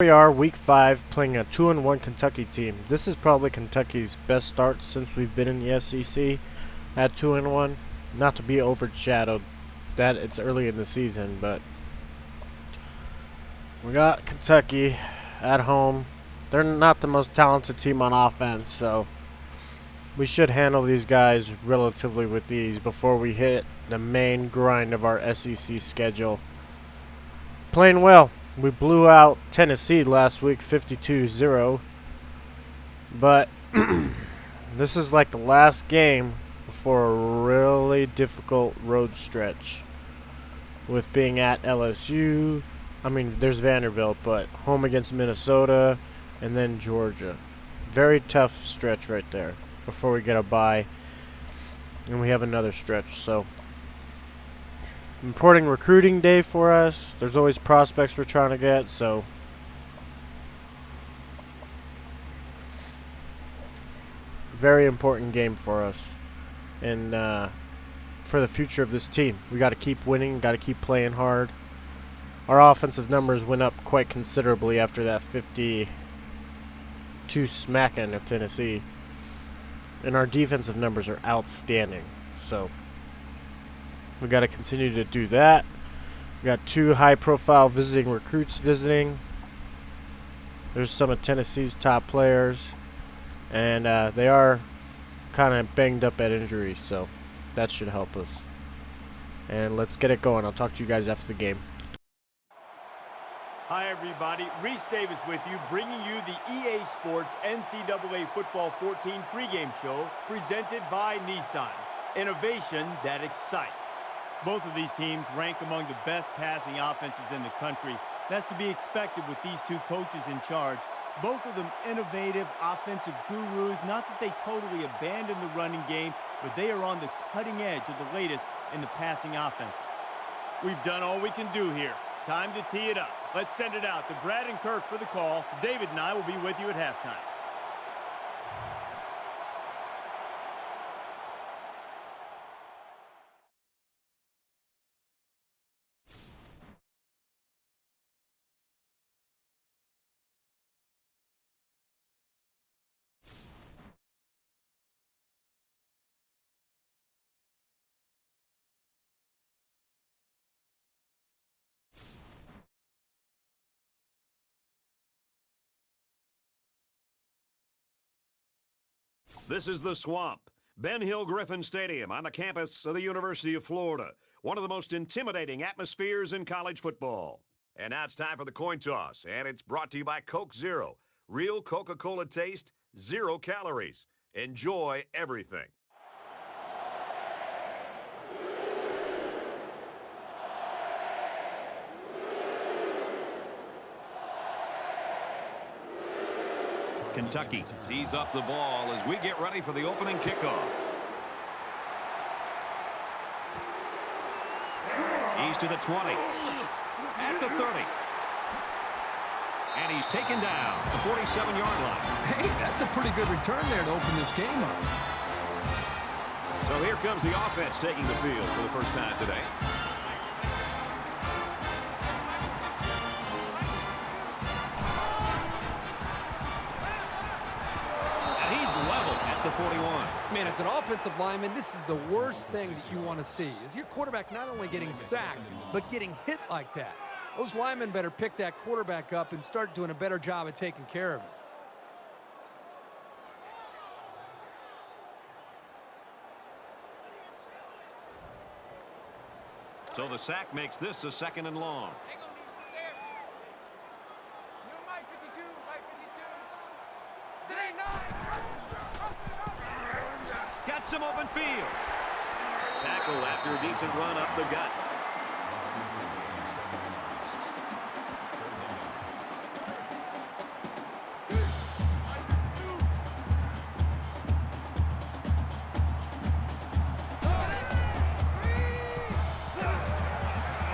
We are week 5 playing a 2-1 Kentucky team. This is probably Kentucky's best start since we've been in the SEC at 2-1. Not to be overshadowed that it's early in the season, but we got Kentucky at home. They're not the most talented team on offense, so we should handle these guys relatively with ease before we hit the main grind of our SEC schedule. Playing well. We blew out Tennessee last week 52-0, but this is like the last game before a really difficult road stretch with being at LSU. There's Vanderbilt, but home against Minnesota and then Georgia. Very tough stretch right there before we get a bye, and we have another stretch. So important recruiting day for us. There's always prospects we're trying to get, so very important game for us and for the future of this team. We got to keep winning, got to keep playing hard. Our offensive numbers went up quite considerably after that 52 smacking of Tennessee, and our defensive numbers are outstanding, so we got to continue to do that. We got 2 high-profile visiting recruits visiting. There's some of Tennessee's top players, and they are kind of banged up at injury, so that should help us. And let's get it going. I'll talk to you guys after the game. Hi, everybody. Reese Davis with you, bringing you the EA Sports NCAA Football 14 pregame show presented by Nissan. Innovation that excites. Both of these teams rank among the best passing offenses in the country. That's to be expected with these 2 coaches in charge. Both of them innovative offensive gurus. Not that they totally abandoned the running game, but they are on the cutting edge of the latest in the passing offenses. We've done all we can do here. Time to tee it up. Let's send it out to Brad and Kirk for the call. David and I will be with you at halftime. This is the Swamp, Ben Hill Griffin Stadium on the campus of the University of Florida, one of the most intimidating atmospheres in college football. And now it's time for the coin toss, and it's brought to you by Coke Zero. Real Coca-Cola taste, 0 calories. Enjoy everything. Kentucky tees up the ball as we get ready for the opening kickoff. He's to the 20, at the 30, and he's taken down at the 47-yard line. Hey, that's a pretty good return there to open this game up. So here comes the offense taking the field for the first time today. The 41. Man, as an offensive lineman, this is the worst thing that you want to see, is your quarterback not only getting sacked, but getting hit like that. Those linemen better pick that quarterback up and start doing a better job of taking care of him. So the sack makes this a 2nd and long. Got some open field. Tackle after a decent run up the gut.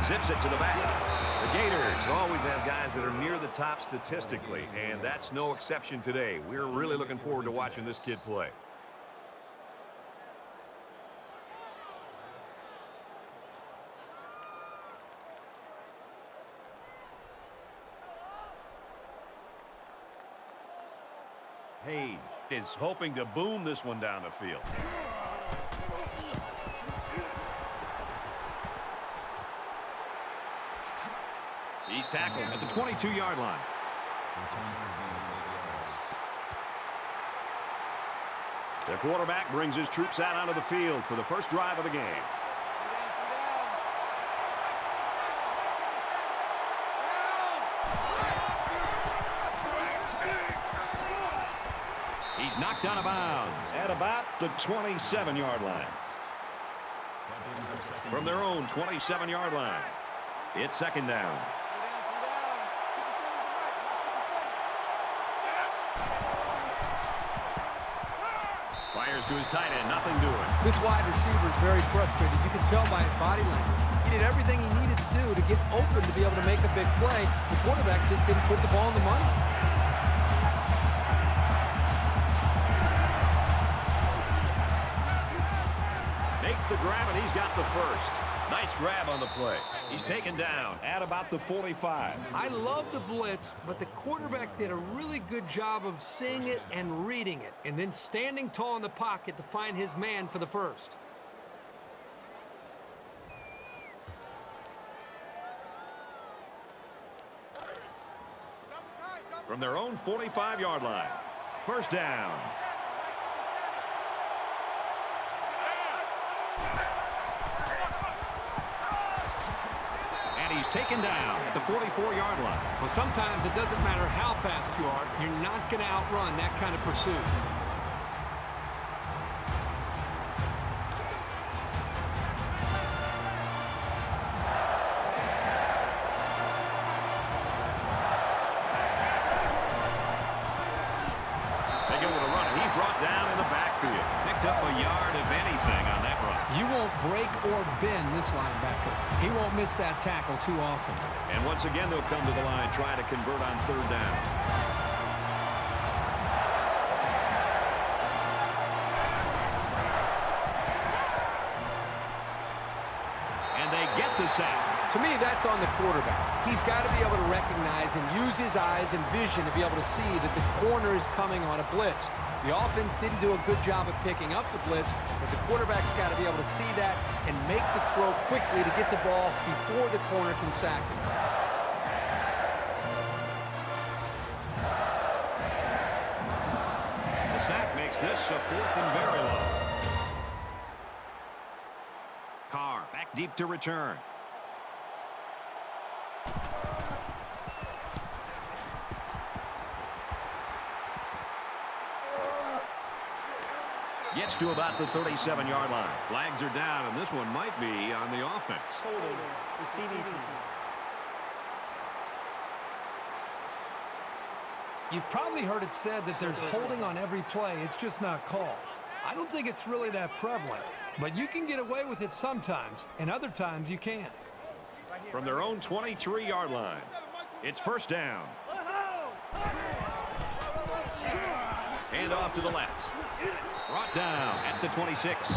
Zips it to the back. The Gators always have guys that are near the top statistically, and that's no exception today. We're really looking forward to watching this kid play. Hayes is hoping to boom this one down the field. He's tackled at the 22-yard line. The quarterback brings his troops out onto the field for the first drive of the game. He's knocked out of bounds at about the 27-yard line. From their own 27-yard line, it's second down. Fires to his tight end, nothing doing. This wide receiver is very frustrated. You can tell by his body language. He did everything he needed to do to get open to be able to make a big play. The quarterback just didn't put the ball in the money. Makes the grab, and he's got the first. Nice grab on the play. He's taken down at about the 45. I love the blitz, but the quarterback did a really good job of seeing it and reading it, and then standing tall in the pocket to find his man for the first. From their own 45-yard line, first down. And he's taken down at the 44-yard line. Well, sometimes it doesn't matter how fast you are, you're not going to outrun that kind of pursuit. They go with a run. He's brought down in the backfield. Picked up a yard, if anything, on that run. You won't break or bend this linebacker. He won't miss that tackle too often. And once again, they'll come to the line, trying to convert on third down. And they get the sack. To me, that's on the quarterback. He's got to be able to recognize and use his eyes and vision to be able to see that the corner is coming on a blitz. The offense didn't do a good job of picking up the blitz, but the quarterback's got to be able to see that and make the throw quickly to get the ball before the corner can sack him. The sack makes this a 4th and very long. Carr back deep to return. Gets to about the 37-yard line. Flags are down, and this one might be on the offense. Receiving team. You've probably heard it said that there's holding on every play. It's just not called. I don't think it's really that prevalent, but you can get away with it sometimes, and other times you can't. From their own 23-yard line, it's first down. Hand off to the left. Brought down at the 26.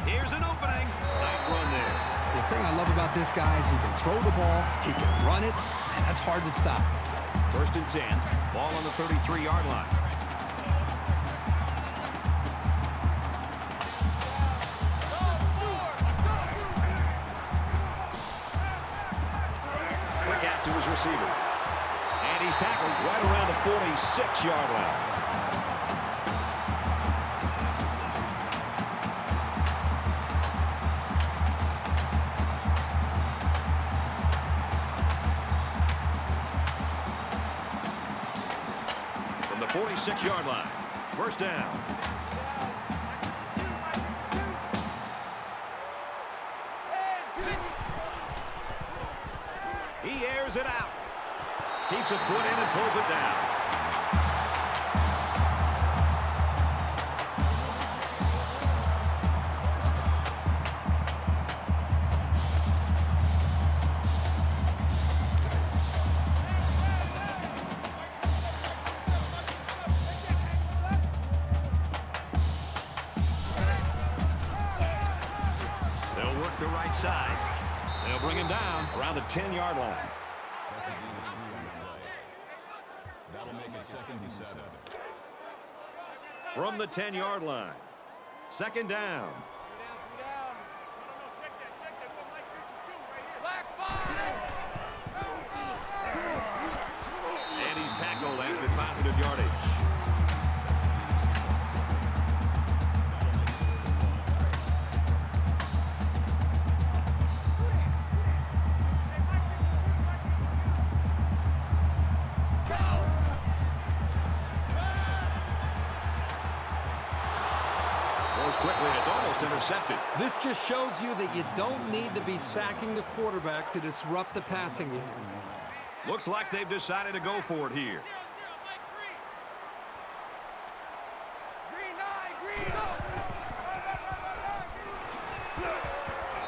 Here's an opening. Nice run there. The thing I love about this guy is he can throw the ball, he can run it, and that's hard to stop. First and 10. Ball on the 33-yard line. To his receiver. And he's tackled right around the 46-yard line. From the 46-yard line, first down. He airs it out. Keeps a foot in and pulls it down. outside. They'll bring him down around the 10-yard line. That'll make it 2nd and 7. From the 10-yard line. 2nd down. And he's tackled after positive yardage. Quickly, it's almost intercepted. This just shows you that you don't need to be sacking the quarterback to disrupt the passing game. Looks like they've decided to go for it here.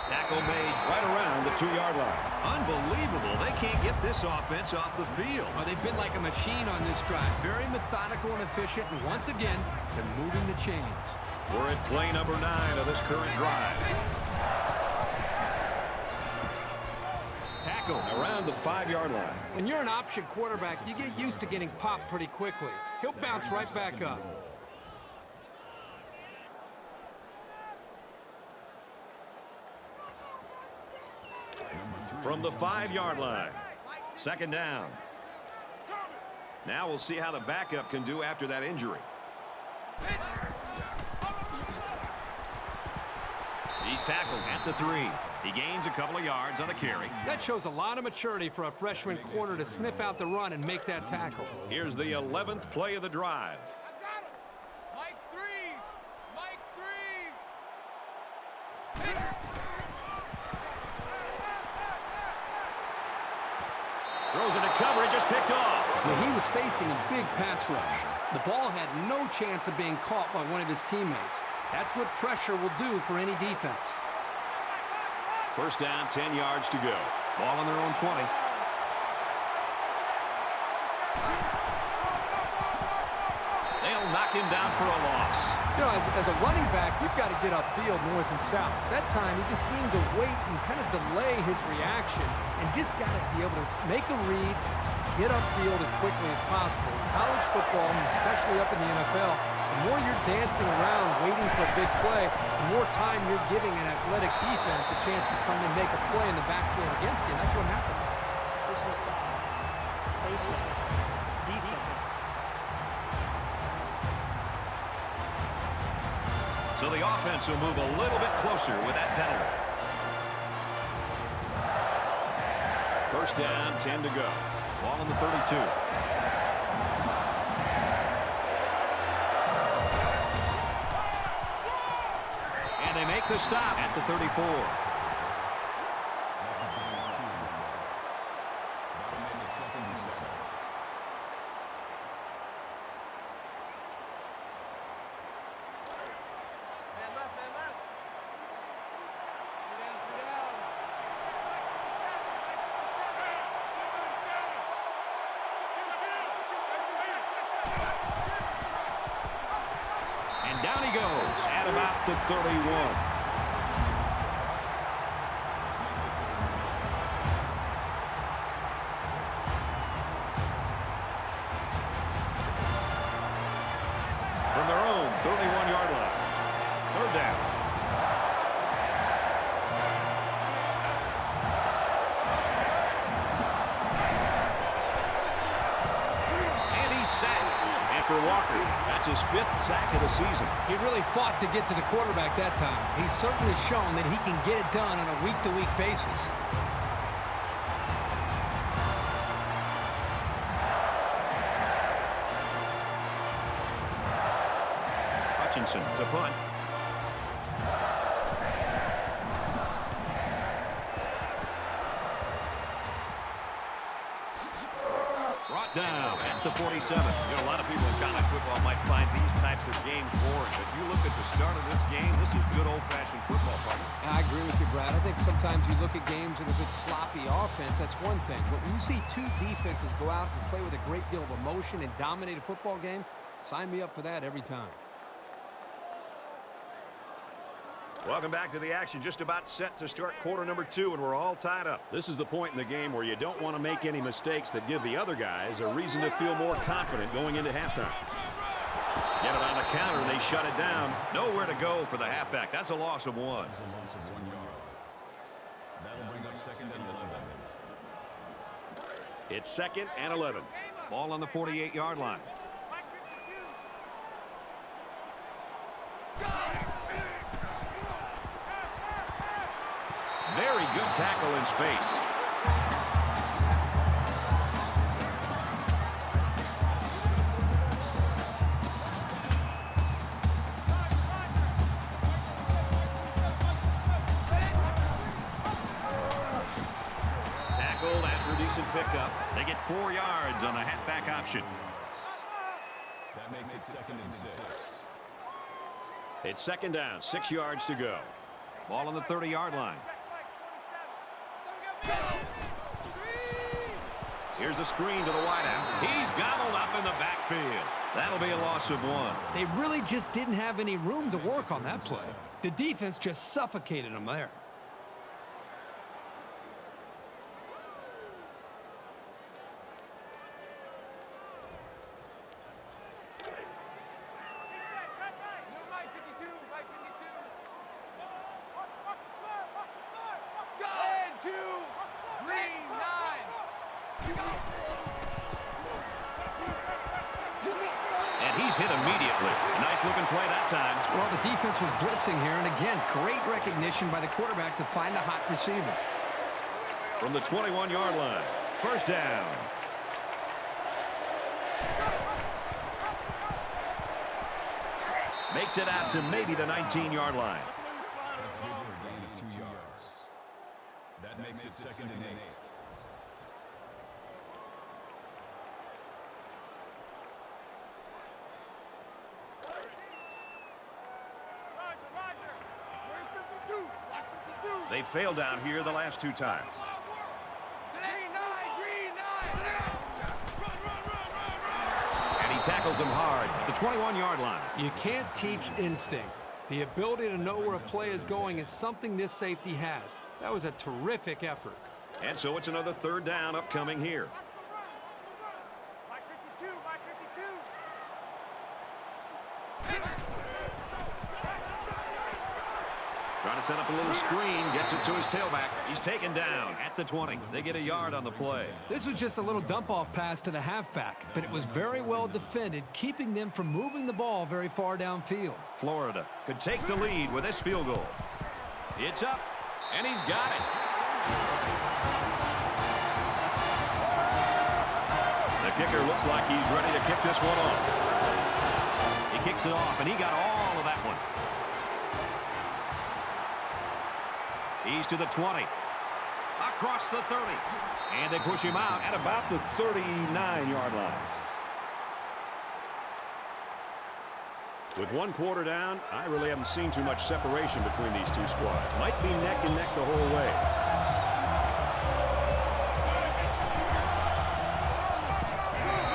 Tackle made right around the 2-yard line. Unbelievable. They can't get this offense off the field. Oh, they've been like a machine on this drive. Very methodical and efficient, and once again, they're moving the chains. We're at play number 9 of this current drive. Tackle around the 5-yard line. When you're an option quarterback, you get used to getting popped pretty quickly. He'll bounce right back up. From the 5-yard line. 2nd down. Now we'll see how the backup can do after that injury. He's tackled at the 3. He gains a couple of yards on the carry. That shows a lot of maturity for a freshman corner to sniff out the run and make that tackle. Here's the 11th play of the drive. Mike 3! Mike 3! Throws into coverage, just picked off. Well, he was facing a big pass rush. The ball had no chance of being caught by one of his teammates. That's what pressure will do for any defense. 1st down, 10 yards to go. Ball on their own 20. They'll knock him down for a loss. You know, as a running back, you've got to get upfield north and south. That time, he just seemed to wait and kind of delay his reaction and just got to be able to make a read, get upfield as quickly as possible. In college football, and especially up in the NFL, the more you're dancing around waiting for a big play, the more time you're giving an athletic defense a chance to come and make a play in the backfield against you. And that's what happened. This was foul. This was defense. So the offense will move a little bit closer with that penalty. 1st down, 10 to go. Ball on the 32. And they make the stop at the 34. That'll make it 2nd and 7. Man left, man left. Get down, get down. And down he goes at about the 31. From their own 31-yard line. 3rd down. And he's sacked. And for Walker, that's his 5th sack of the season. He really fought to get to the quarterback that time. He's certainly shown that he can get it done on a week-to-week basis. Hutchinson to punt. Brought down at the 47. You know, a lot of people in college football might find these types of games boring, but you look at the start of this game, this is good old-fashioned football, partner. I agree with you, Brad. I think sometimes you look at games and if it's sloppy offense, that's one thing. But when you see two defenses go out and play with a great deal of emotion and dominate a football game, sign me up for that every time. Welcome back to the action. Just about set to start quarter number 2, and we're all tied up. This is the point in the game where you don't want to make any mistakes that give the other guys a reason to feel more confident going into halftime. Get it on the counter, and they shut it down. Nowhere to go for the halfback. That's a loss of 1. That's a loss of 1 yard. That'll bring up 2nd and 11. It's 2nd and 11. Ball on the 48-yard line. Very good tackle in space. Tackled after a decent pickup. They get 4 yards on the halfback option. That makes it 2nd and 6. It's 2nd down, 6 yards to go. Ball on the 30-yard line. Here's the screen to the wideout. He's gobbled up in the backfield. That'll be a loss of 1. They really just didn't have any room to work on that play. The defense just suffocated them there. And he's hit immediately. Nice looking play that time. Well, the defense was blitzing here, and again, great recognition by the quarterback to find a hot receiver. From the 21-yard line, 1st down. Makes it out to maybe the 19-yard line. That's good for a gain of 2 yards. That makes it 2nd and 8. They failed down here the last 2 times. And he tackles him hard at the 21-yard line. You can't teach instinct. The ability to know where a play is going is something this safety has. That was a terrific effort. And so it's another 3rd down upcoming here. Trying to set up a little screen, gets it to his tailback. He's taken down at the 20. They get a yard on the play. This was just a little dump-off pass to the halfback, but it was very well defended, keeping them from moving the ball very far downfield. Florida could take the lead with this field goal. It's up, and he's got it. The kicker looks like he's ready to kick this one off. He kicks it off, and he got all of that one. He's to the 20. Across the 30. And they push him out at about the 39-yard line. With 1 quarter down, I really haven't seen too much separation between these 2 squads. Might be neck and neck the whole way.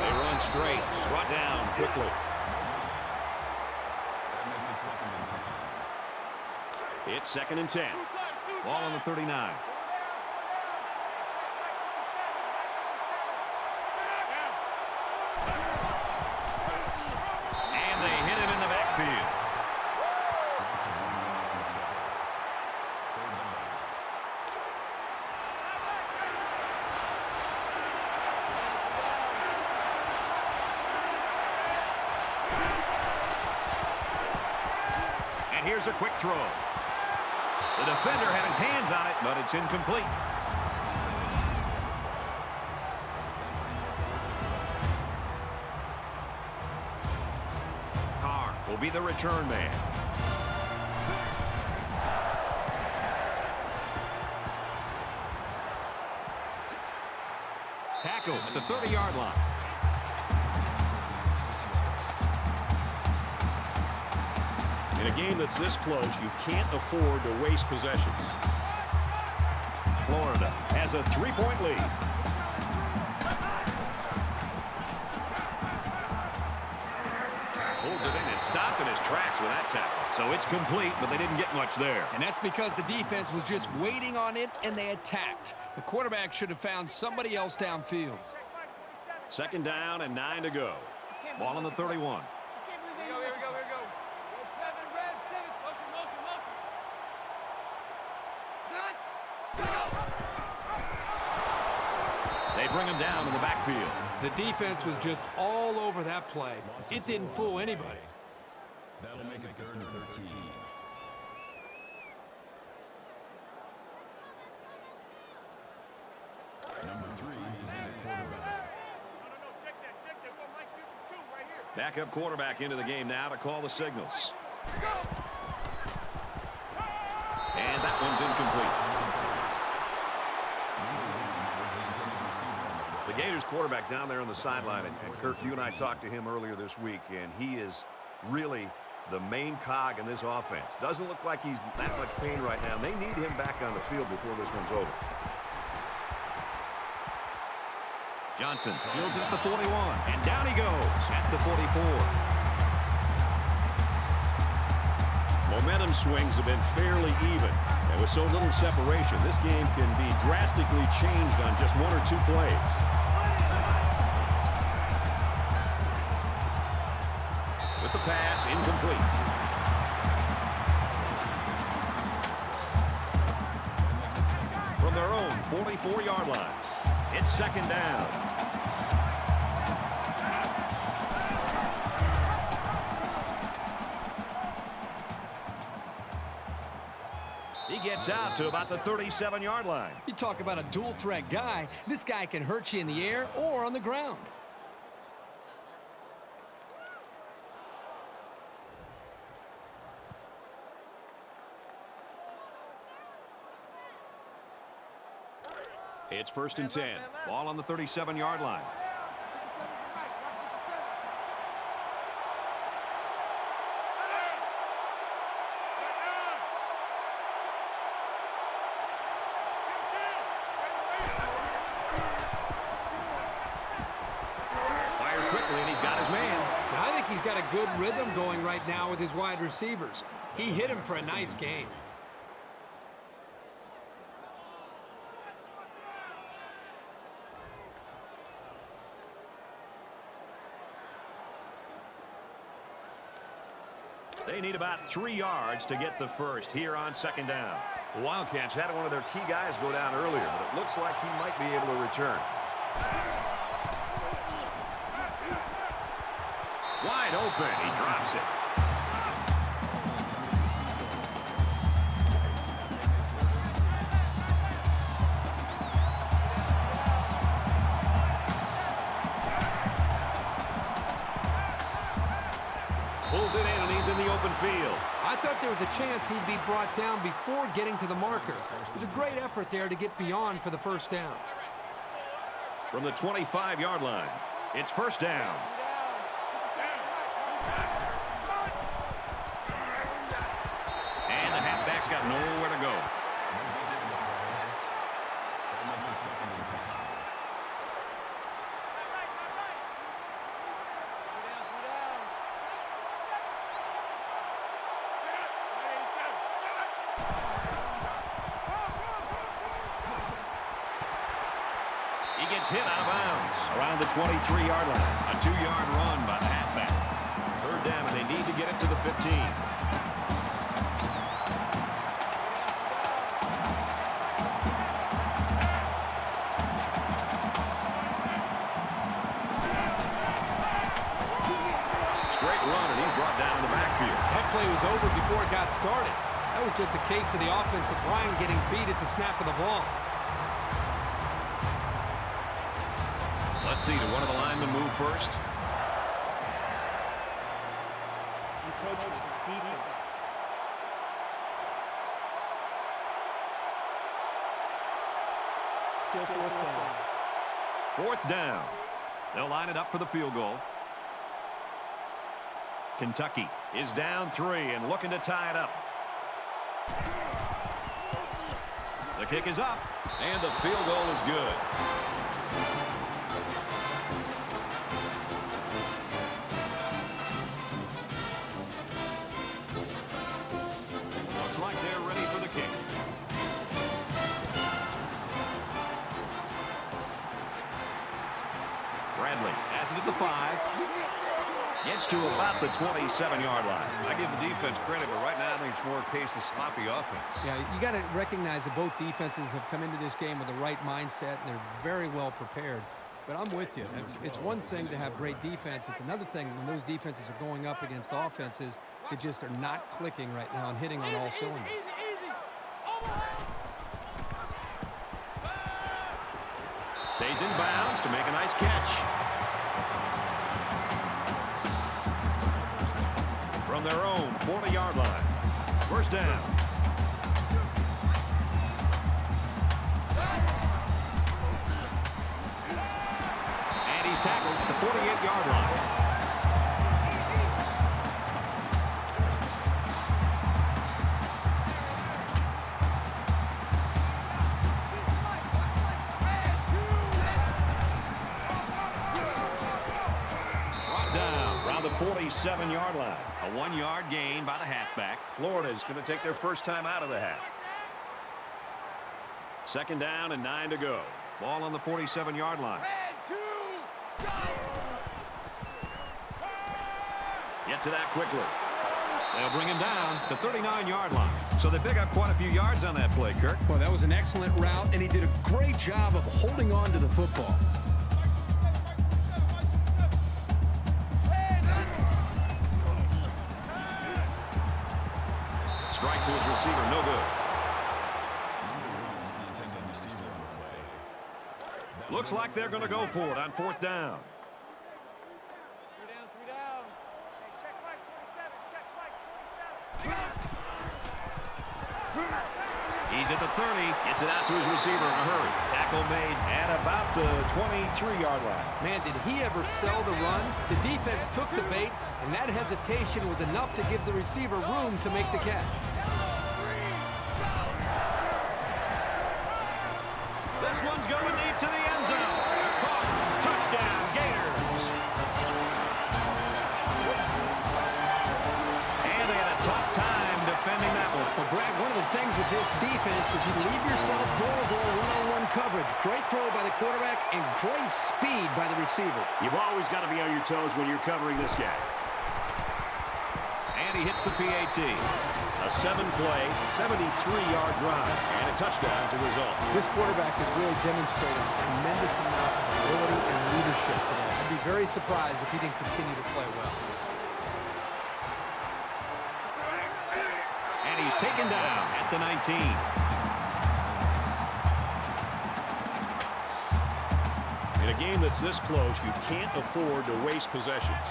They run straight. Brought down quickly. That makes it 2nd and 10. It's 2nd and 10. Ball on the 39. And they hit him in the backfield. And here's a quick throw. The defender had his hands on it, but it's incomplete. Carr will be the return man. Tackle at the 30-yard line. In a game that's this close, you can't afford to waste possessions. Florida has a 3-point lead. Pulls it in at Stopped in his tracks with that tackle. So it's complete, but they didn't get much there. And that's because the defense was just waiting on it, and they attacked. The quarterback should have found somebody else downfield. Second down and 9 to go. Ball on the 31. Here we go, here we go, here we go. Red 7. Motion, motion, motion. They bring him down in the backfield. The defense was just all over that play. It didn't fool anybody. That'll make it 3rd and 13. Number 3 is a quarterback. No, check that. We want Mike 2 right here. Backup quarterback into the game now to call the signals. And that one's incomplete. The Gators quarterback down there on the sideline, and Kirk, you and I talked to him earlier this week, and he is really the main cog in this offense. Doesn't look like he's that much pain right now. They need him back on the field before this one's over. Johnson fields it at the 41, and down he goes at the 44. Momentum swings have been fairly even, and with so little separation, this game can be drastically changed on just 1 or 2 plays. With the pass, incomplete. From their own 44-yard line, it's second down. He gets out to about the 37-yard line. You talk about a dual-threat guy. This guy can hurt you in the air or on the ground. It's 1st and 10. Ball on the 37-yard line. Fires quickly, and he's got his man. Now, I think he's got a good rhythm going right now with his wide receivers. He hit him for a nice gain. They need about 3 yards to get the first here on second down. The Wildcats had one of their key guys go down earlier, but it looks like he might be able to return. Wide open. He drops it. Pulls it in, and he's in the open field. I thought there was a chance he'd be brought down before getting to the marker. It was a great effort there to get beyond for the first down. From the 25-yard line, it's first down. And the halfback's got nowhere to go. That makes it 2nd and 10. He gets hit out of bounds around the 23-yard line. A 2-yard run by the halfback. Third down, and they need to get it to the 15. Straight run, and he's brought down in the backfield. That play was over before it got started. That was just a case of the offensive line getting beat at the snap of the ball. Let's see, did one of the linemen move first? Encroachment, defense. Still 4th down. 4th down. They'll line it up for the field goal. Kentucky is down 3 and looking to tie it up. The kick is up, and the field goal is good. Has it at the 5. Gets to about the 27-yard line. I give the defense credit, but right now I think it's more a case of sloppy offense. Yeah, you got to recognize that both defenses have come into this game with the right mindset, and they're very well prepared. But I'm with you. It's one thing to have great defense. It's another thing when those defenses are going up against offenses that just are not clicking right now and hitting on all cylinders. Stays in bounds to make a nice catch. From their own 40-yard line. First down. And he's tackled at the 48-yard line. The 47-yard line. A 1-yard gain by the halfback. Florida's going to take their first time out of the half. Second down and 9 to go. Ball on the 47-yard line. Gets it out quickly. They'll bring him down to 39-yard line. So they pick up quite a few yards on that play, Kirk. Well, that was an excellent route, and he did a great job of holding on to the football. Strike to his receiver, no good. Looks like they're going to go for it on fourth down. 3 down. Hey, check flag 27. He's at the 30, gets it out to his receiver in a hurry. Tackle made at about the 23-yard line. Man, did he ever sell the run? The defense took the bait, and that hesitation was enough to give the receiver room to make the catch. This one's going deep to the end zone. Caught. Touchdown, Gators. And they had a tough time defending that one. Well, Brad, one of the things with this defense is you leave yourself vulnerable one-on-one coverage. Great throw by the quarterback and great speed by the receiver. You've always got to be on your toes when you're covering this guy. And he hits the PAT. A 7-play, 73-yard drive, and a touchdown as a result. This quarterback has really demonstrated a tremendous amount of ability and leadership today. I'd be very surprised if he didn't continue to play well. And he's taken down at the 19. In a game that's this close, you can't afford to waste possessions.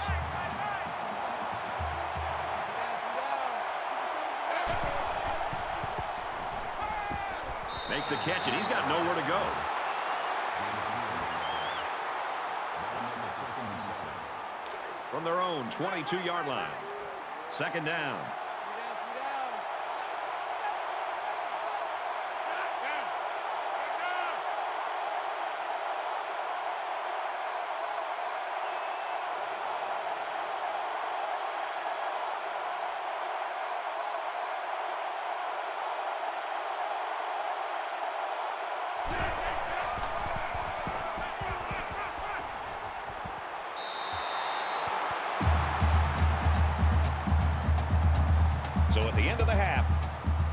Makes the catch, and he's got nowhere to go. From their own 22-yard line. Second down. So at the end of the half,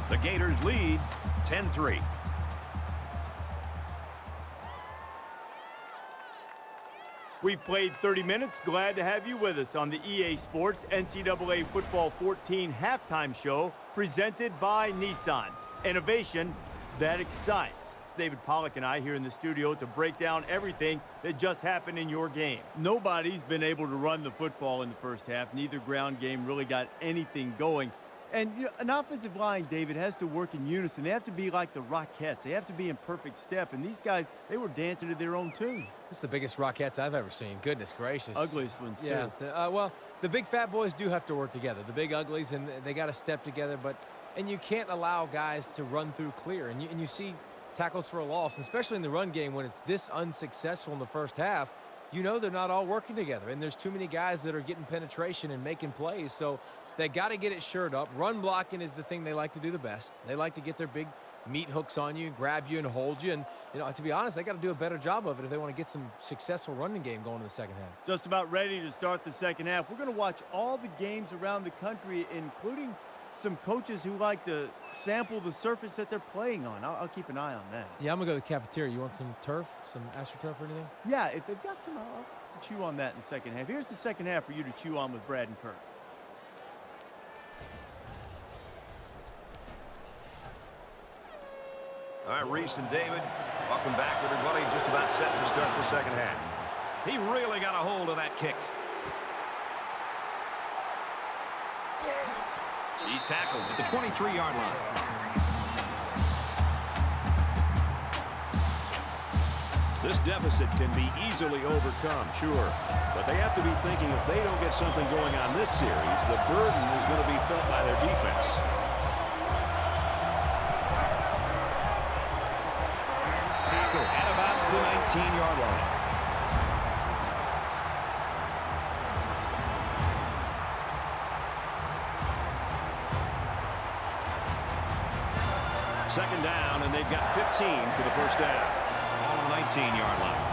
the Gators lead 10-3. We've played 30 minutes. Glad to have you with us on the EA Sports NCAA Football 14 halftime show presented by Nissan. Innovation that excites. David Pollack and I here in the studio to break down everything that just happened in your game. Nobody's been able to run the football in the first half. Neither ground game really got anything going. And you know, an offensive line, David, has to work in unison. They have to be like the Rockettes. They have to be in perfect step. And these guys, they were dancing to their own tune. It's the biggest Rockettes I've ever seen. Goodness gracious. Ugliest ones, too. Yeah. Well, the big fat boys do have to work together. The big uglies, and they got to step together. And you can't allow guys to run through clear. And you see tackles for a loss, especially in the run game when it's this unsuccessful in the first half. You know they're not all working together. And there's too many guys that are getting penetration and making plays. So they got to get it shored up. Run blocking is the thing they like to do the best. They like to get their big meat hooks on you, grab you, and hold you. And, you know, to be honest, they got to do a better job of it if they want to get some successful running game going in the second half. Just about ready to start the second half. We're going to watch all the games around the country, including some coaches who like to sample the surface that they're playing on. I'll keep an eye on that. Yeah, I'm going to go to the cafeteria. You want some turf, some AstroTurf or anything? Yeah, if they've got some, I'll chew on that in the second half. Here's the second half for you to chew on with Brad and Kirk. All right, Reese and David, welcome back, everybody. Just about set to start the second half. He really got a hold of that kick. He's tackled at the 23-yard line. This deficit can be easily overcome, sure. But they have to be thinking if they don't get something going on this series, the burden is going to be felt by their defense. Tackle at about the 19-yard line. Second down, and they've got 15 for the first down. All on the 19-yard line.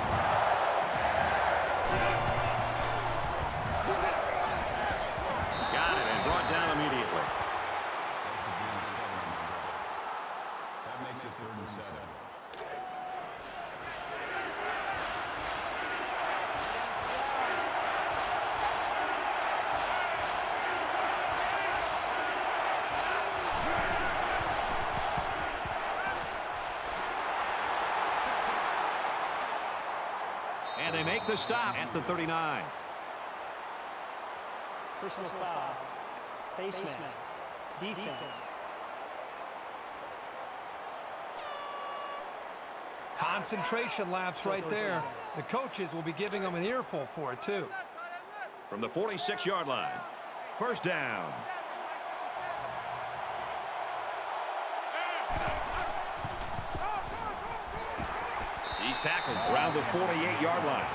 Got it, and brought down immediately. That makes it 3rd and 7. And they make the stop at the 39. Personal foul. Face mask. Defense. Concentration lapse right there. The coaches will be giving them an earful for it, too. From the 46-yard line. First down. He's tackled around the 48-yard line.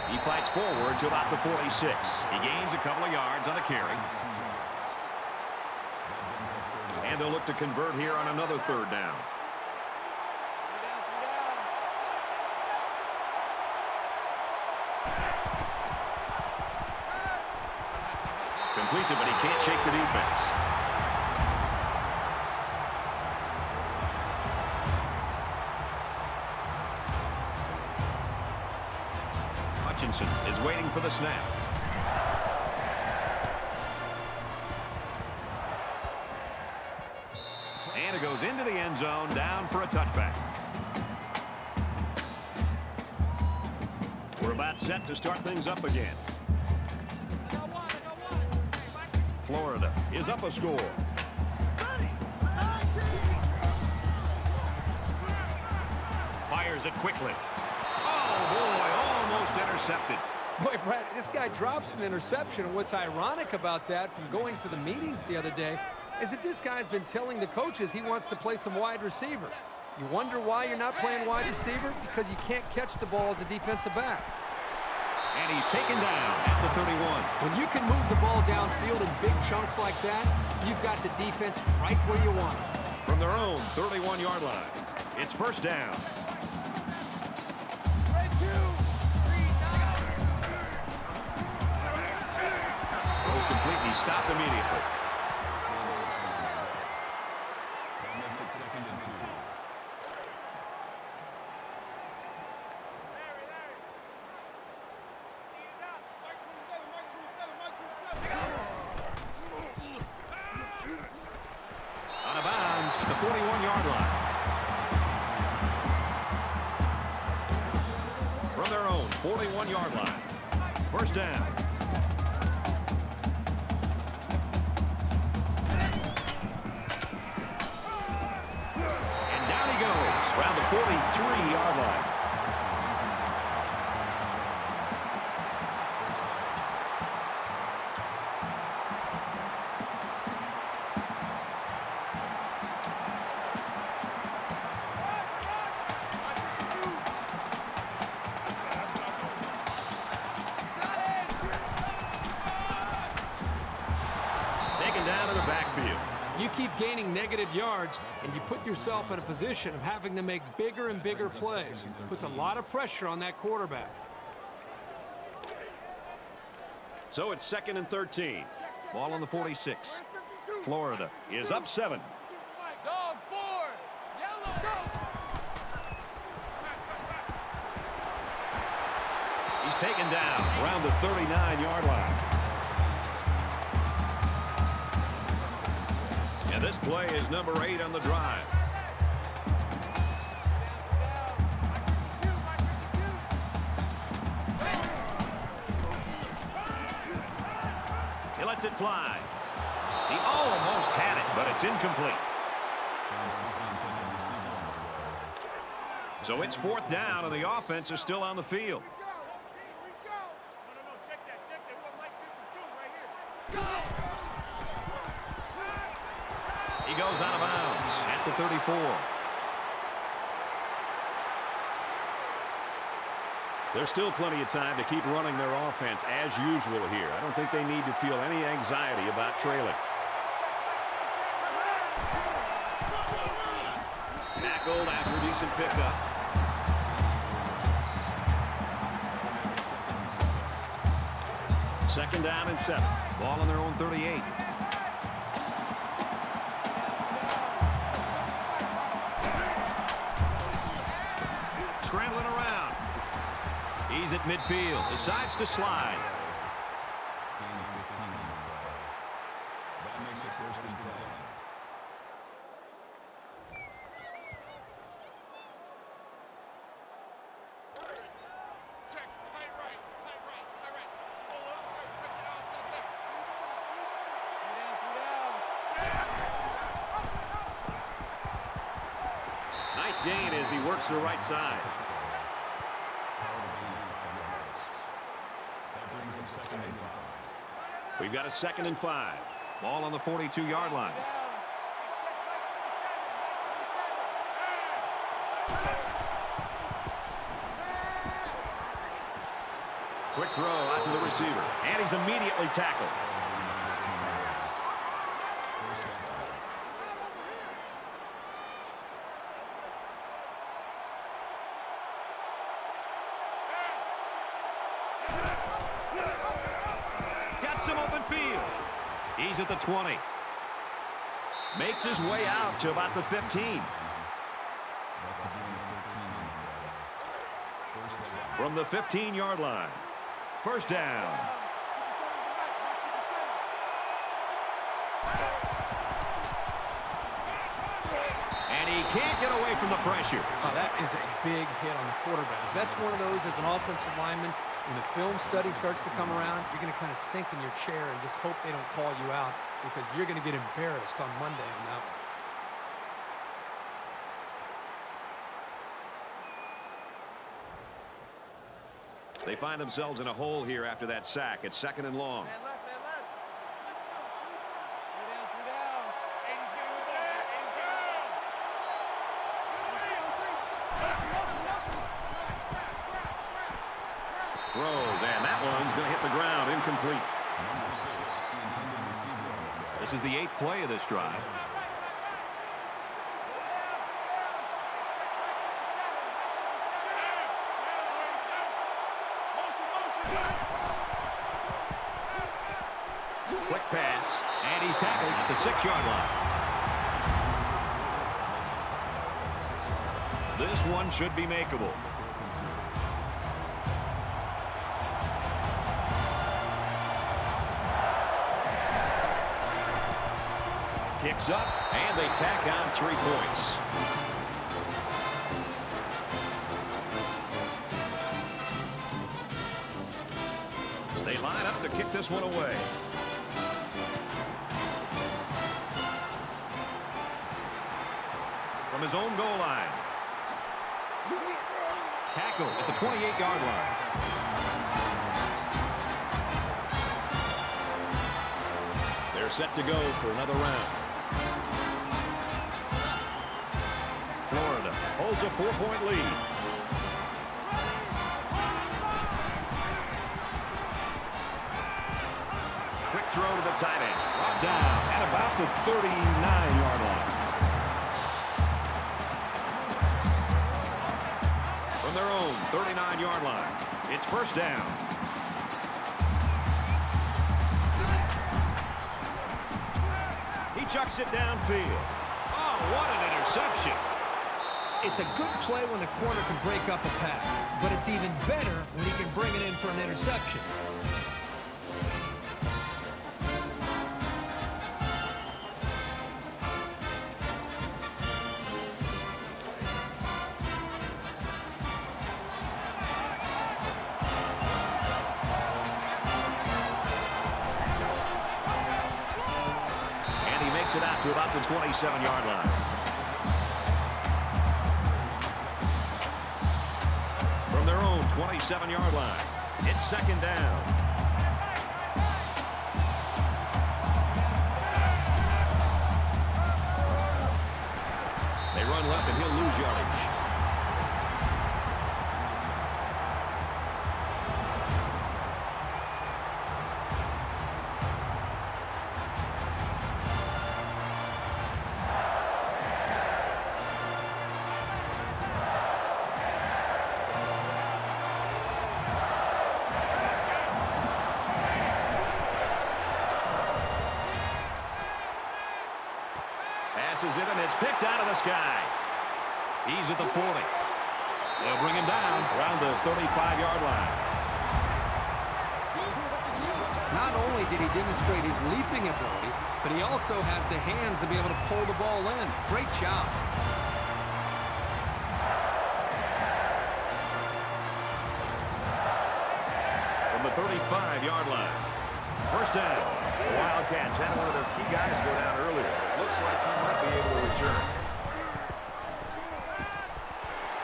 He fights forward to about the 46. He gains a couple of yards on the carry. And they'll look to convert here on another third down. Completes it, but he can't shake the defense. Hutchinson is waiting for the snap. And it goes into the end zone, down for a touchback. We're about set to start things up again. Florida is up a score. Fires it quickly. Oh, boy, almost intercepted. Boy, Brad, this guy drops an interception, and what's ironic about that from going to the meetings the other day is that this guy's been telling the coaches he wants to play some wide receiver. You wonder why you're not playing wide receiver? Because you can't catch the ball as a defensive back. And he's taken down at the 31. When you can move the ball downfield in big chunks like that, you've got the defense right where you want it. From their own 31-yard line, it's first down. Throws completely stopped immediately. That makes it 2nd and 2. Out of bounds at the 41-yard line. From their own 41-yard line. First down. And down he goes around the 43-yard line. gaining negative yards, and you put yourself in a position of having to make bigger and bigger plays. Puts a lot of pressure on that quarterback. So it's 2nd and 13. Ball on the 46. Florida is up 7. Dog 4. Yellow, go. He's taken down around the 39-yard line. And this play is number 8 on the drive. He lets it fly. He almost had it, but it's incomplete. So it's 4th down, and the offense is still on the field. He goes out of bounds at the 34. There's still plenty of time to keep running their offense as usual here. I don't think they need to feel any anxiety about trailing. Tackled after a decent pickup. Second down and 7. Ball on their own 38. Scrambling around. He's at midfield. Decides to slide. That makes it 1st and 10. Check, tight right. Pull up, check it out, it's not there. Nice gain as he works the right side. That brings him 2nd and 5. We've got a 2nd and 5. Ball on the 42-yard line. Quick throw out to the receiver. And he's immediately tackled. Got some open field. He's at the 20. Makes his way out to about the 15. That's a gain of 13. From the 15-yard line. 1st down. And he can't get away from the pressure. Oh, that is a big hit on the quarterback. That's one of those as an offensive lineman. When the film study starts to come around, you're going to kind of sink in your chair and just hope they don't call you out, because you're going to get embarrassed on Monday on that one. They find themselves in a hole here after that sack. It's 2nd and long. Man left. Three down. 80's getting the ball. 80's getting Throws, and that one's going to hit the ground. Incomplete. Number 6, intended receiver. This is the 8th play of this drive. Quick pass, and he's tackled at the 6-yard line. This one should be makeable. Kicks up, and they tack on 3 points. They line up to kick this one away. From his own goal line. Tackle at the 28-yard line. They're set to go for another round. Florida holds a 4-point lead. Quick throw to the tight end. Brought down at about the 39-yard line. From their own 39-yard line, it's first down. He chucks it downfield. Oh, what an interception. It's a good play when the corner can break up a pass, but it's even better when he can bring it in for an interception. And he makes it out to about the 27-yard line. From their own 27-yard line, it's second down. They run left and he'll lose yardage. Passes it, and it's picked out of the sky. He's at the 40. They'll bring him down around the 35-yard line. Not only did he demonstrate his leaping ability, but he also has the hands to be able to pull the ball in. Great job. From the 35-yard line. First down. The Wildcats had one of their key guys go down earlier. Looks like he might be able to return.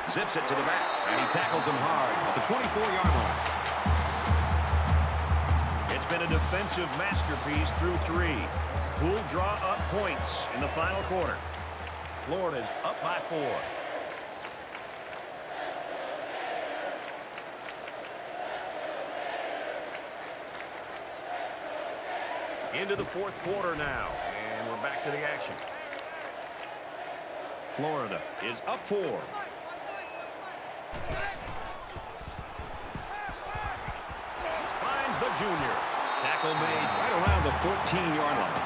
Zips it to the back, and he tackles him hard at the 24-yard line. It's been a defensive masterpiece through three. Who'll draw up points in the final quarter? Florida's up by 4. Into the fourth quarter now, and we're back to the action. Florida is up 4. Finds the junior. Tackle made right around the 14-yard line.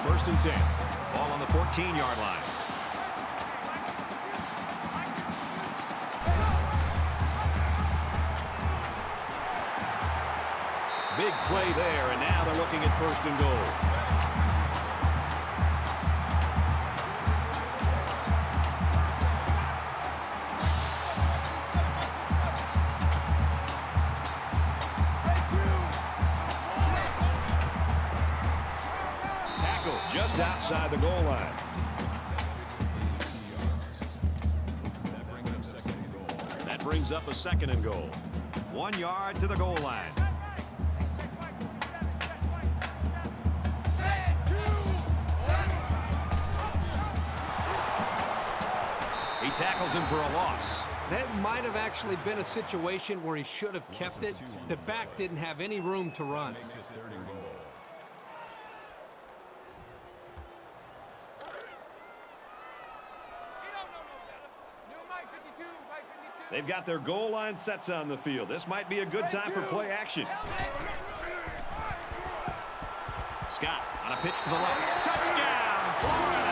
First and 10. Ball on the 14-yard line. Big play there, and now they're looking at first and goal. Tackle just outside the goal line. That brings up a second and goal. 1 yard to the goal line. He tackles him for a loss. That might have actually been a situation where he should have kept it. The back didn't have any room to run. They've got their goal line sets on the field. This might be a good time for play action. Scott on a pitch to the left. Touchdown, Florida!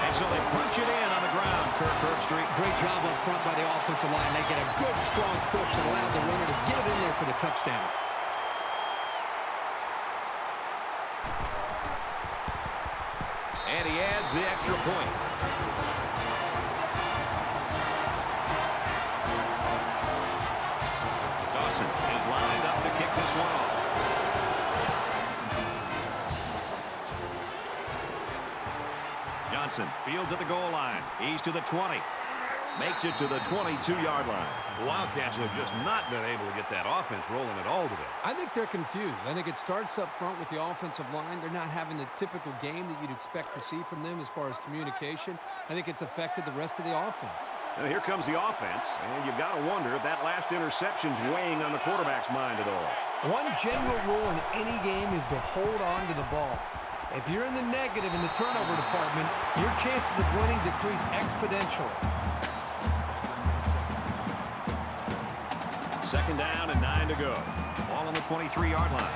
And so they punch it in on the ground, Kirk Herbstreit. Great job up front by the offensive line. They get a good, strong push that allowed the runner to get it in there for the touchdown. And he adds the extra point. Dawson is lined up to kick this one off. Johnson fields at the goal line. He's to the 20. Makes it to the 22-yard line. The Wildcats have just not been able to get that offense rolling at all today. I think they're confused. I think it starts up front with the offensive line. They're not having the typical game that you'd expect to see from them as far as communication. I think it's affected the rest of the offense. And here comes the offense, and you've got to wonder if that last interception's weighing on the quarterback's mind at all. One general rule in any game is to hold on to the ball. If you're in the negative in the turnover department, your chances of winning decrease exponentially. Second down and 9 to go. Ball on the 23-yard line.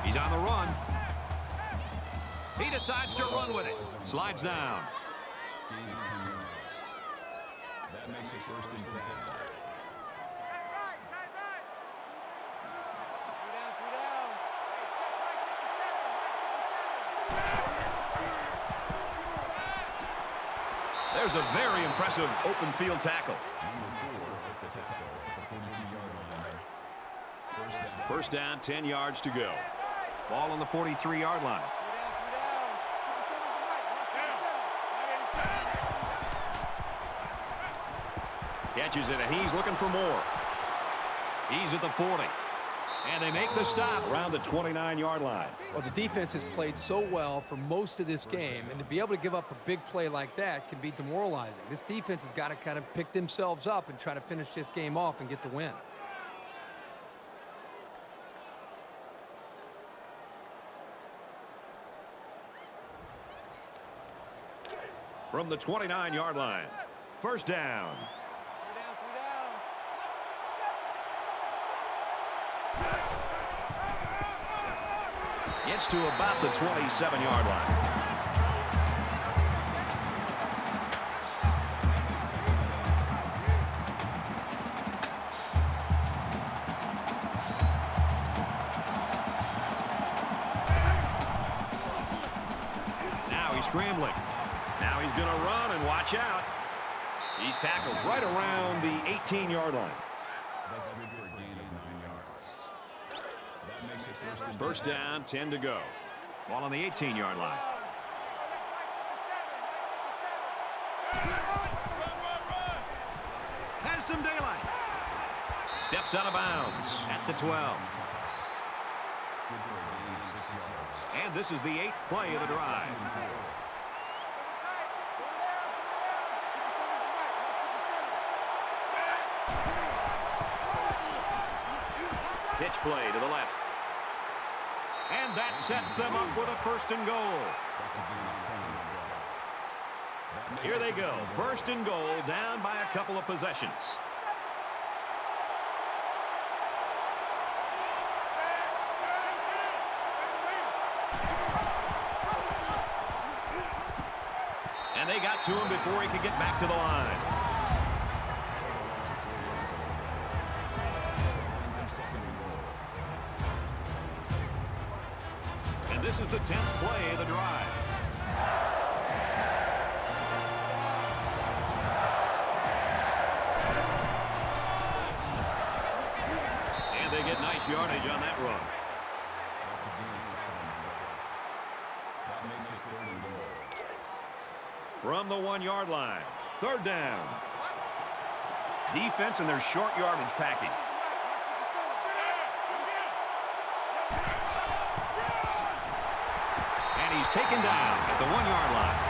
He's on the run. He decides to run with it. Slides down. Gain of 10 yards. That makes it first and 10. There's a very impressive open field tackle. Number 4 at the tackle at the 42-yard line. First down, 10 yards to go. Ball on the 43-yard line. Catches it, and he's looking for more. He's at the 40. And they make the stop around the 29-yard line. Well, the defense has played so well for most of this game, and to be able to give up a big play like that can be demoralizing. This defense has got to kind of pick themselves up and try to finish this game off and get the win. From the 29-yard line. First down. Gets to about the 27-yard line. Now he's scrambling. Now he's going to run and watch out. He's tackled right around the 18-yard line. That's good for a gain of 9 yards. That makes it first and 10. First down, 10 to go. Ball on the 18-yard line. Has some daylight. Steps out of bounds at the 12. Good for a gain of 6 yards. And this is the 8th play of the drive. Pitch play to the left. And that sets them up with a first and goal. That's a gain of 10 yards. That makes Here it they first go. and 10. First and goal, down by a couple of possessions. And they got to him before he could get back to the line. And this is the 10th play of the drive. And they get nice yardage on that run. That's a gain of 5. That makes it third and goal. From the 1-yard line. Third down. Defense in their short yardage package. And he's taken down at the 1-yard line.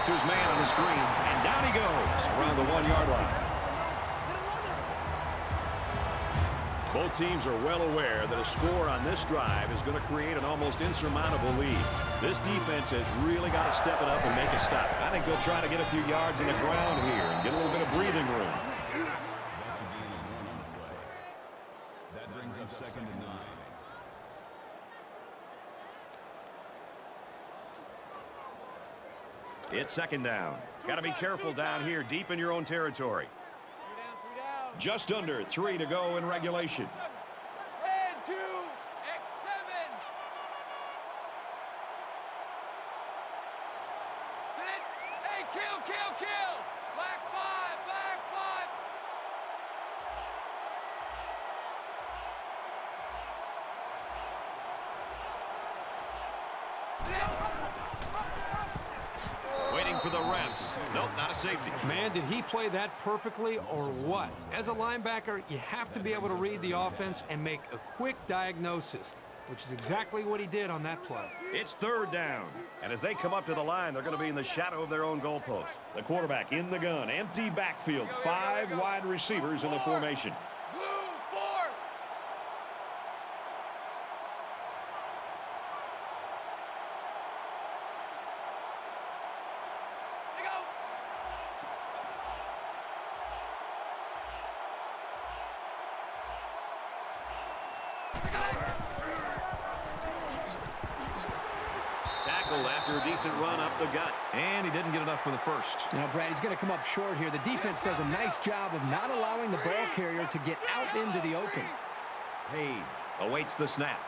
To his man on the screen, and down he goes around the 1-yard line. Both teams are well aware that a score on this drive is going to create an almost insurmountable lead. This defense has really got to step it up and make a stop. I think they'll try to get a few yards in the ground here and get a little bit of breathing room. That's a gain of 1 on the play. That brings up second and 9. It's second down. Got to be careful down here deep in your own territory. Just under 3 to go in regulation. And 2, X7. Hey, kill. Black 5. for the refs. Nope, not a safety. Man, did he play that perfectly or what? As a linebacker, you have to be able to read the offense and make a quick diagnosis, which is exactly what he did on that play. It's third down. And as they come up to the line, they're going to be in the shadow of their own goalpost. The quarterback in the gun. Empty backfield. 5 wide receivers in the formation. Tackled after a decent run up the gut. And he didn't get enough for the first. You know, Brad, he's going to come up short here. The defense does a nice job of not allowing the ball carrier to get out into the open. Hay awaits the snap.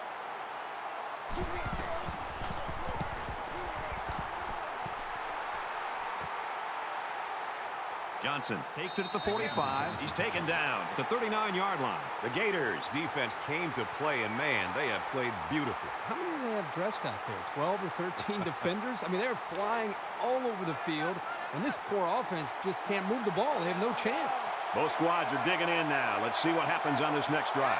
Johnson takes it at the 45. He's taken down at the 39-yard line. The Gators defense came to play, and man, they have played beautiful. How many do they have dressed out there? 12 or 13 defenders? I mean, they're flying all over the field, and this poor offense just can't move the ball. They have no chance. Both squads are digging in now. Let's see what happens on this next drive.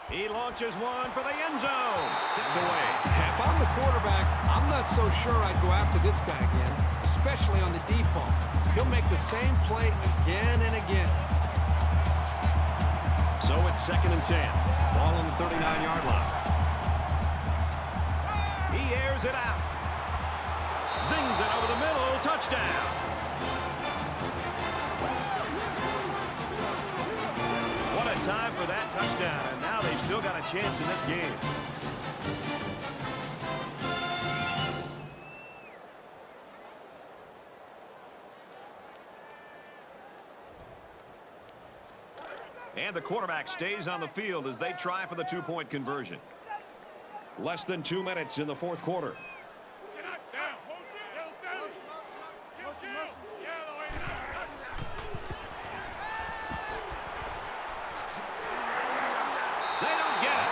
He launches one for the end zone. Tipped away. If I'm the quarterback, I'm not so sure I'd go after this guy again, especially on the deep ball. He'll make the same play again and again. So it's 2nd and 10. Ball on the 39-yard line. He airs it out. Zings it over the middle. Touchdown. What a time for that touchdown. And now they've still got a chance in this game. And the quarterback stays on the field as they try for the 2-point conversion. Less than 2 minutes in the 4th quarter. They don't get it.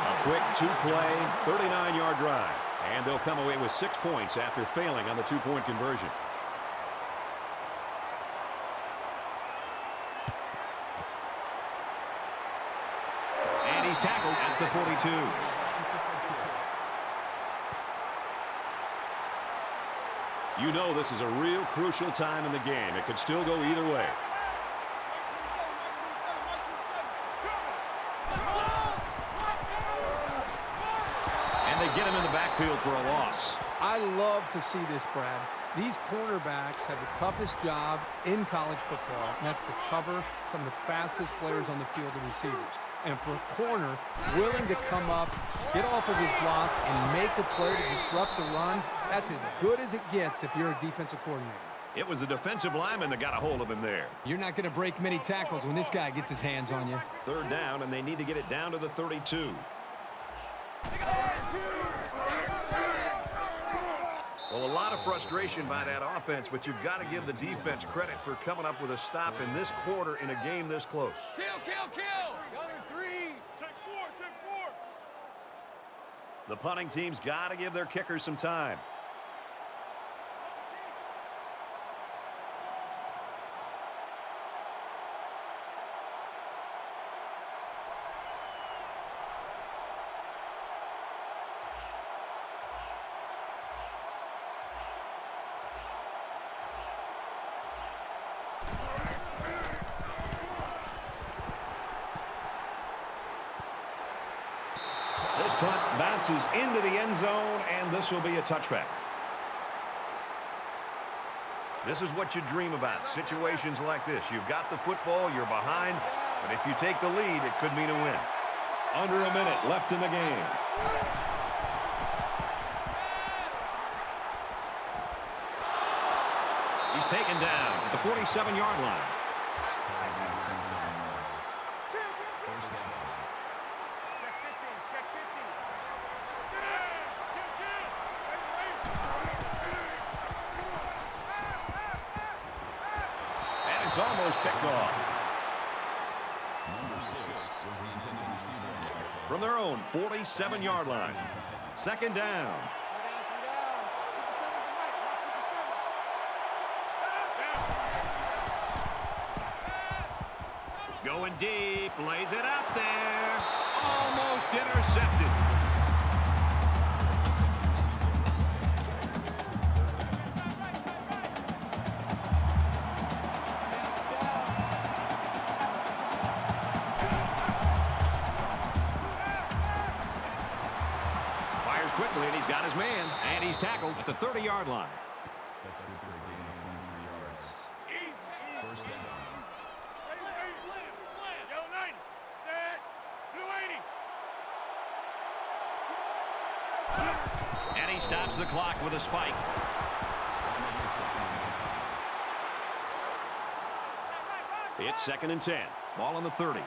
A quick 2-play, 39-yard drive. And they'll come away with 6 points after failing on the 2-point conversion. He's tackled at the 42. You know this is a real crucial time in the game. It could still go either way. And they get him in the backfield for a loss. I love to see this, Brad. These cornerbacks have the toughest job in college football, and that's to cover some of the fastest players on the field, the receivers. And for a corner willing to come up, get off of his block, and make a play to disrupt the run, that's as good as it gets if you're a defensive coordinator. It was the defensive lineman that got a hold of him there. You're not going to break many tackles when this guy gets his hands on you. 3rd down, and they need to get it down to the 32. Well, a lot of frustration by that offense, but you've got to give the defense credit for coming up with a stop in this quarter in a game this close. Kill, kill, kill! Gunner 3! Take 4, take 4! The punting team's got to give their kickers some time. This punt bounces into the end zone, and this will be a touchback. This is what you dream about, situations like this. You've got the football, you're behind, but if you take the lead, it could mean a win. Under a minute left in the game. He's taken down at the 47-yard line. And it's almost picked off. Number 6 was the intended receiver. From their own 47-yard line. Second down. Going deep, lays it out there. Almost intercepted. Fires quickly, and he's got his man. And he's tackled at the 30-yard line. That's good for a gain of 23 yards. First down. And he stops the clock with a spike. It's second and 10. Ball on the 30.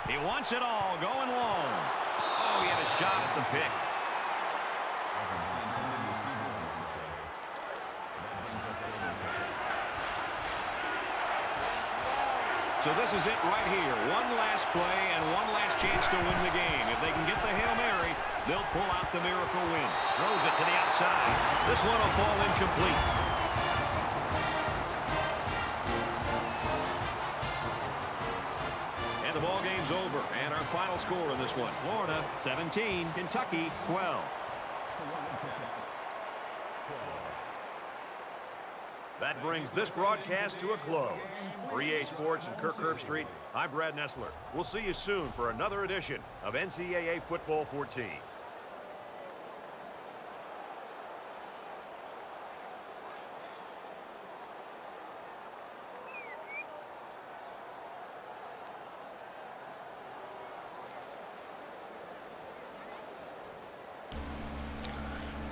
He wants it all, going long. Oh, he had a shot at the pick. So this is it right here. One last play and one last chance to win the game. If they can get the Hail Mary, they'll pull out the miracle win. Throws it to the outside. This one will fall incomplete. And the ball game's over. And our final score in this one: Florida 17, Kentucky 12. That brings this broadcast to a close. For EA Sports and Kirk Herbstreit, I'm Brad Nessler. We'll see you soon for another edition of NCAA Football 14.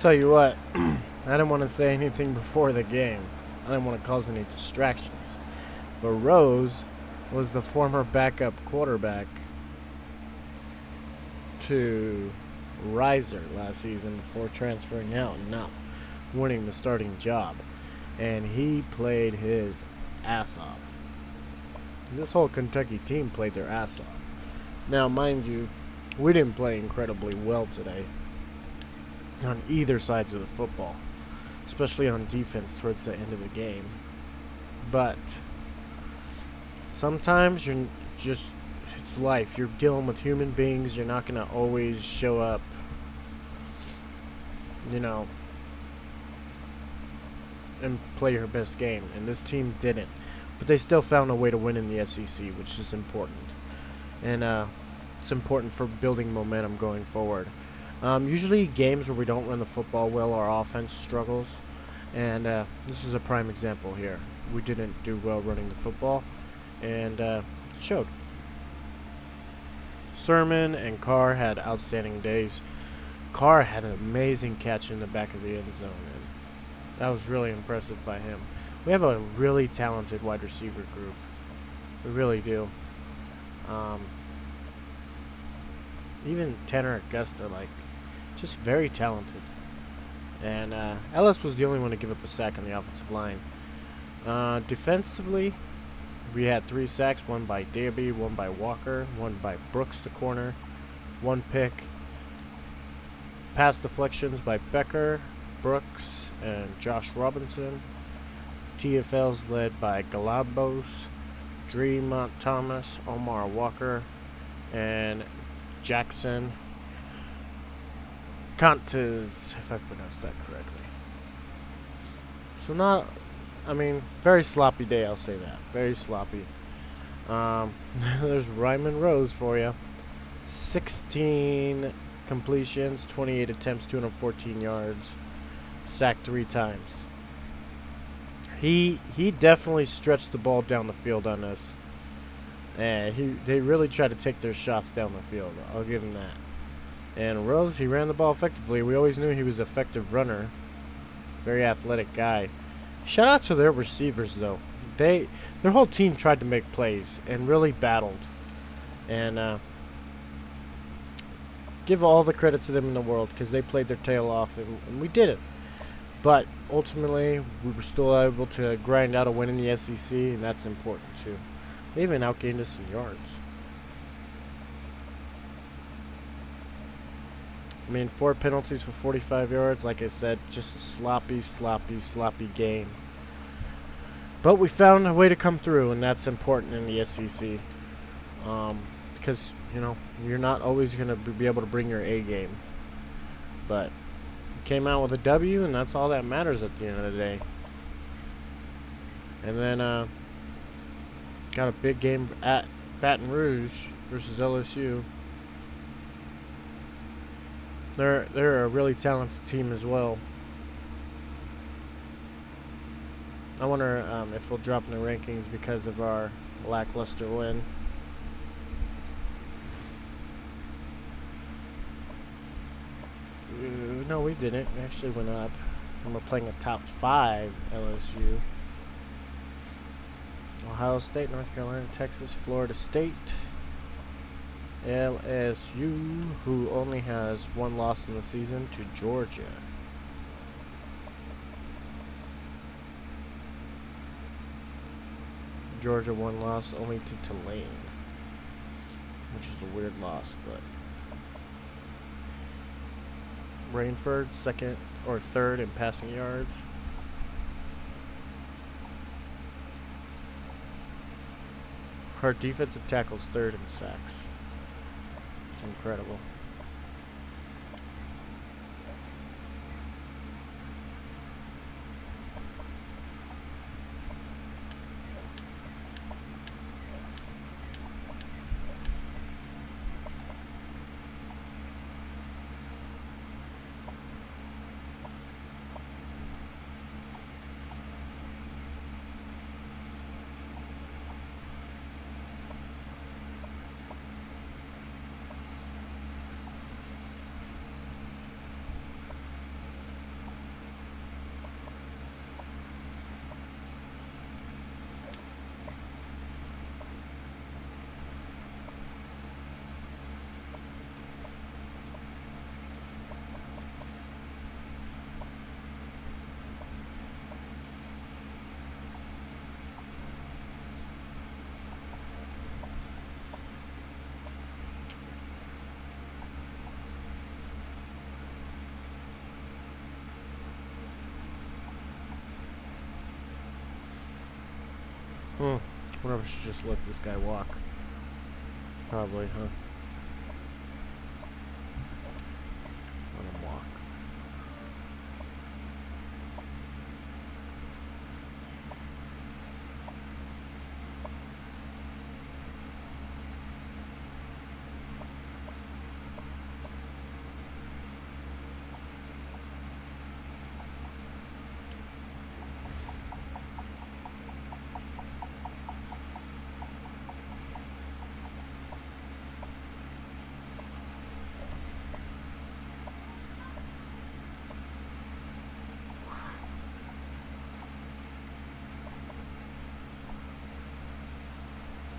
Tell you what, I didn't want to say anything before the game. I didn't want to cause any distractions. But Rose was the former backup quarterback to Reiser last season before transferring out and not winning the starting job. And he played his ass off. This whole Kentucky team played their ass off. Now, mind you, we didn't play incredibly well today on either sides of the football, especially on defense towards the end of the game. But sometimes you're just, it's life. You're dealing with human beings. You're not going to always show up, you know, and play your best game. And this team didn't. But they still found a way to win in the SEC, which is important. And it's important for building momentum going forward. Usually games where we don't run the football well, our offense struggles. And this is a prime example here. We didn't do well running the football, and it showed. Sermon and Carr had outstanding days. Carr had an amazing catch in the back of the end zone, and that was really impressive by him. We have a really talented wide receiver group. We really do. Even Tanner Augusta, like, just very talented. And Ellis was the only one to give up a sack on the offensive line. Defensively, we had 3 sacks, one by Derby, one by Walker, one by Brooks, the corner, 1 pick. Pass deflections by Becker, Brooks, and Josh Robinson. TFLs led by Galabos, Dreamont Thomas, Omar Walker, and Jackson Contes, if I pronounced that correctly. So not, I mean, very sloppy day, I'll say that. Very sloppy. There's Ryman Rose for you. 16 completions, 28 attempts, 214 yards. Sacked 3 times. He definitely stretched the ball down the field on us. And they really tried to take their shots down the field. I'll give him that. And Rose, he ran the ball effectively. We always knew he was an effective runner. Very athletic guy. Shout out to their receivers, though. Their whole team tried to make plays and really battled. And give all the credit to them in the world because they played their tail off, and we did it. But ultimately, we were still able to grind out a win in the SEC, and that's important too. They even outgained us in yards. I mean, 4 penalties for 45 yards. Like I said, just a sloppy game. But we found a way to come through, and that's important in the SEC. Because, you know, you're not always going to be able to bring your A game. But we came out with a W, and that's all that matters at the end of the day. And then got a big game at Baton Rouge versus LSU. They're a really talented team as well. I wonder if we'll drop in the rankings because of our lackluster win. No, we didn't. We actually went up. And we're playing a top 5 LSU. Ohio State, North Carolina, Texas, Florida State. LSU, who only has 1 loss in the season, to Georgia. Georgia 1 loss only to Tulane, which is a weird loss, but Rainford 2nd or 3rd in passing yards. Her defensive tackle's 3rd in sacks. It's incredible. Wonder if I should just let this guy walk. Probably, huh? Let him walk.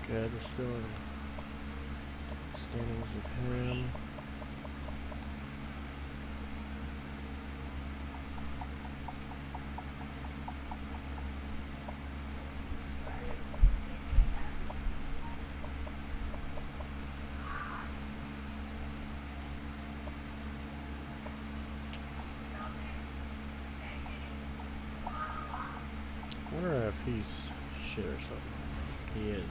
Good, we're still in standings with him. I wonder if he's shit or something. He is.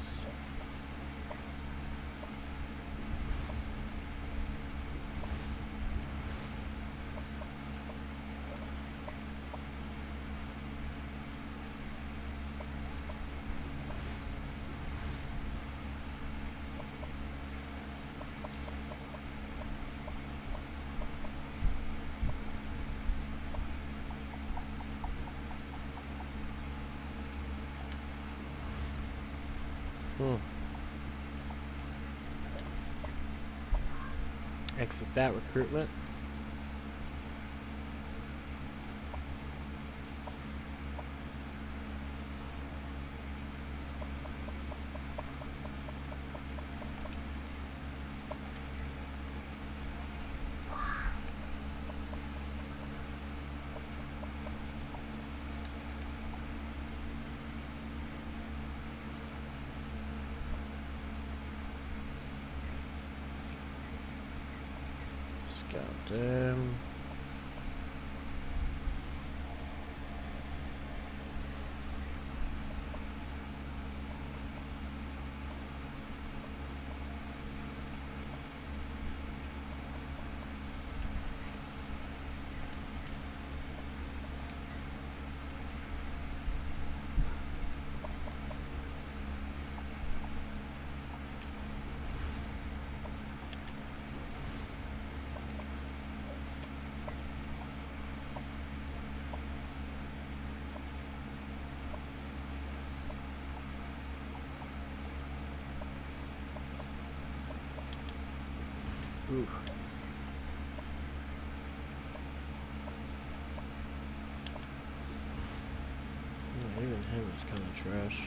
Exit that recruitment. Goddamn. Ooh. Yeah, even him is kind of trash.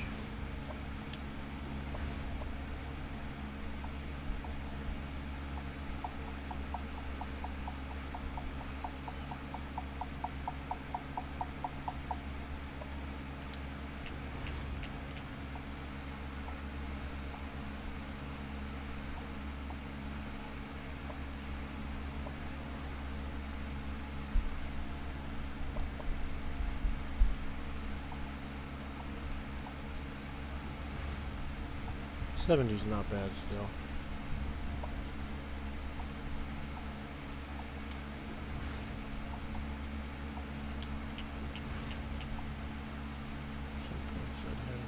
'70's not bad still. Some points ahead.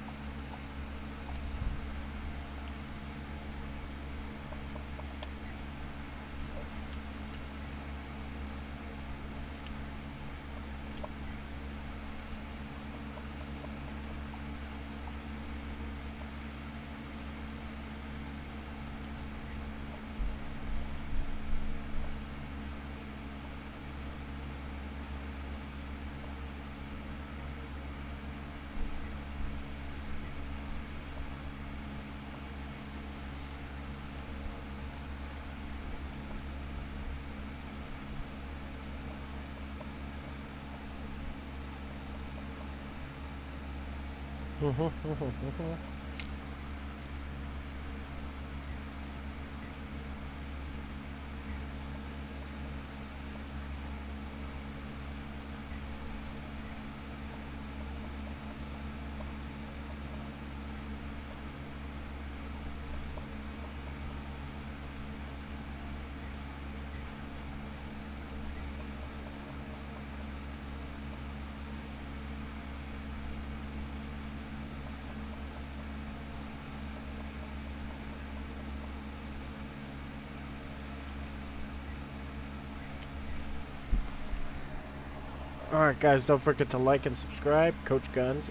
Alright guys, don't forget to like and subscribe. Coach Guns